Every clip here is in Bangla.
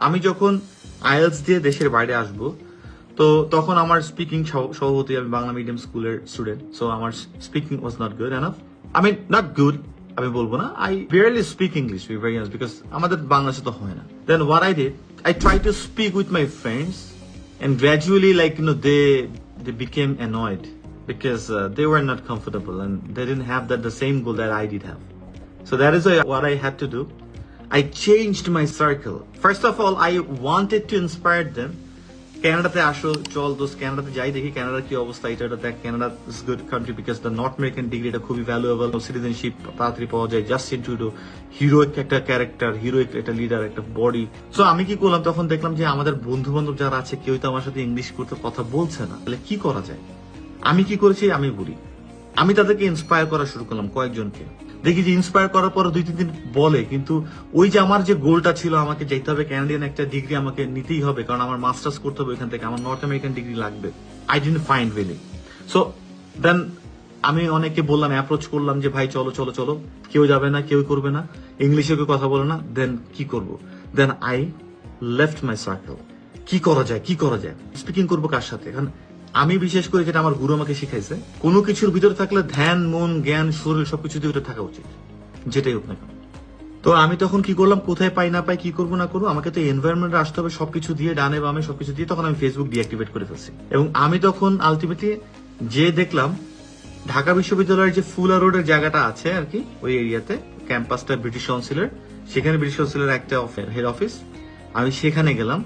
আমি যখন আইএলটিএস দিয়ে দেশের বাইরে আসব, তো তখন আমার স্পিকিং স্বভাবতই, আমি বাংলা মিডিয়াম স্কুলের স্টুডেন্ট, সো আমার speaking was not good enough. I mean not good আমি বলবো না, I barely speak English very nice, because আমাদের বাংলাদেশে তো হয় না। Then what I did, I tried to speak with my friends, and gradually, like, they became annoyed because they were not comfortable and they didn't have the same goal that I did have. So that is what I had to do. I changed my circle. First of all, I wanted to inspire them. ক্যানাডাতে আসো, চল দোস্ত ক্যানাডাতে যাই, দেখি ক্যানাডার কি অবস্থা। এটা দেখ, Canada is good country because the north American degree এটা খুবই ভ্যালুয়েবল, সিটিজেনশিপ তাড়াতাড়ি পাওয়া যায়, জাস্ট ইনটু হিরোইক একটা ক্যারেক্টার, হিরোইক একটা লিডার, একটা বডি। সো আমি কি করলাম, তখন দেখলাম যে আমাদের বন্ধু বান্ধব যারা আছে কেউই তো আমার সাথে ইংলিশ করতে কথা বলছে না, তাহলে কি করা যায়। আমি কি করেছি আমি বলি, আমি তাদেরকে ইন্সপায়ার করা শুরু করলাম কয়েকজনকে। দেখি যে ইন্সপায়ার করার পর 2-3 দিন বলে, কিন্তু ওই যে আমার যে গোলটা ছিল, আমাকে যেতে হবে ক্যানাডিয়ান একটা ডিগ্রি আমাকে নিতেই হবে, কারণ আমার মাস্টার্স করতে হবে এখান থেকে, আমার নর্থ আমেরিকান ডিগ্রি লাগবে। I didn't find really. So then আমি অনেকে বললাম, অ্যাপ্রোচ করলাম যে ভাই চলো চলো চলো, কেউ যাবে না, কেউ করবে না, ইংলিশে কেউ কথা বলে না। দেন কি করব, then I left my circle. কি করা যায়, কি করা যায়, স্পিকিং করবো কার সাথে। এখন আমি বিশেষ করে যেটা আমার গুরু আমাকে শিখাইছে, কোনো কিছুর ভিতরে থাকলে ধ্যান, মন, জ্ঞান, শরীর সবকিছু দিয়ে থাকা উচিত, যেটাই হোক না কেন। তো আমি তখন কি করলাম, কোথায় পাই না পাই, কি করবো না করবো, আমাকে তো এনভায়রনমেন্টে আসতে হবে, সবকিছু দিয়ে ডানে বামে সবকিছু দিয়ে, তখন আমি ফেসবুক ডিঅ্যাক্টিভেট করে ফেলছি। এবং আমি তখন আলটিমেটলি যে দেখলাম ঢাকা বিশ্ববিদ্যালয়ের যে ফুলা রোডের জায়গাটা আছে আর কি, ওই এরিয়াতে ক্যাম্পাসটা ব্রিটিশ কাউন্সিলের, সেখানে ব্রিটিশ কাউন্সিলের একটা হেড অফিস। আমি সেখানে গেলাম।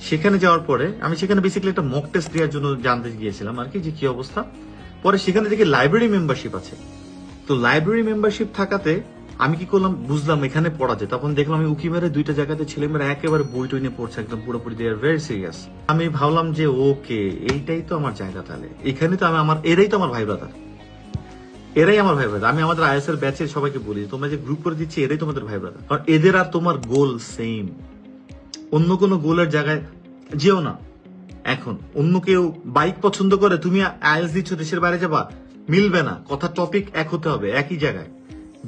সেখানে যাওয়ার পরে আমি সেখানে বেসিক্যালি একটা মক টেস্ট দেওয়ার জন্য জানতে গিয়েছিলাম আর কি, যে কি অবস্থা। পরে সেখানে দেখি লাইব্রেরি মেম্বারশিপ আছে। তো লাইব্রেরি মেম্বারশিপ থাকাতে আমি কি করলাম, বুঝলাম এখানে পড়া যায়। তখন দেখলাম আমি উকি মেরে 2টা জায়গাতে ছেলেমেয়েরা একেবারে বই টই নিয়ে পড়ছে, একদম পুরোপুরি দে আর ভেরি সিরিয়াস। আমি ভাবলাম যে ওকে, এইটাই তো আমার জায়গা, তাহলে এখানে তো এরাই তো আমার ভাই ব্রাদার, এরাই আমার ভাই ব্রাদার। আমি আমাদের আইএস এর ব্যাচের সবাইকে বলি, তোমরা যে গ্রুপ করে দিচ্ছি এরাই তোমাদের ভাই ব্রাদার, কারণ এদের আর তোমার গোল সেম। অন্য কোনো গোলের জায়গায় যেও না। এখন অন্য কেউ বাইক পছন্দ করে, তুমি আইএলটিএস দিচ্ছ, দেশের বাইরে যাবা, মিলবে না। কথা টপিক এক হতে হবে, একই জায়গায়।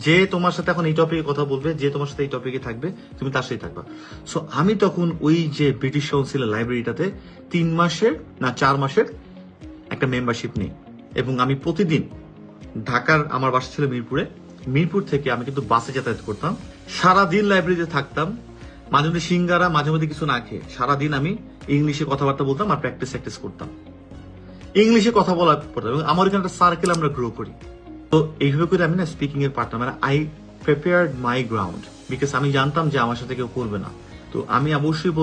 যে তোমার সাথে এখন এই টপিকে কথা বলবে, যে তোমার সাথে এই টপিকে থাকবে, তুমি তার সাথে থাকবা। সো আমি তখন ওই যে ব্রিটিশ কাউন্সিলের লাইব্রেরিটাতে 3 মাসের না 4 মাসের একটা মেম্বারশিপ নিই। এবং আমি প্রতিদিন ঢাকার, আমার বাসা ছিল মিরপুরে, মিরপুর থেকে আমি কিন্তু বাসে যাতায়াত করতাম, সারাদিন লাইব্রেরিতে থাকতাম, মাঝে মধ্যে সিঙ্গারা, মাঝে মধ্যে কিছু না খেয়ে সারাদিন আমি ইংলিশে কথাবার্তা বলতাম আর প্র্যাকটিস করতাম, ইংলিশে কথা বলা পড়তাম। এবং আমার এখানে একটা সার্কেল আমরা গ্রো করি। তো এইভাবে করে আমি না স্পিকিং এর পার্টনার, মানে I prepared my ground, because আমি জানতাম যে আমার সাথে কেউ করবে না। তো আমি অবশ্যই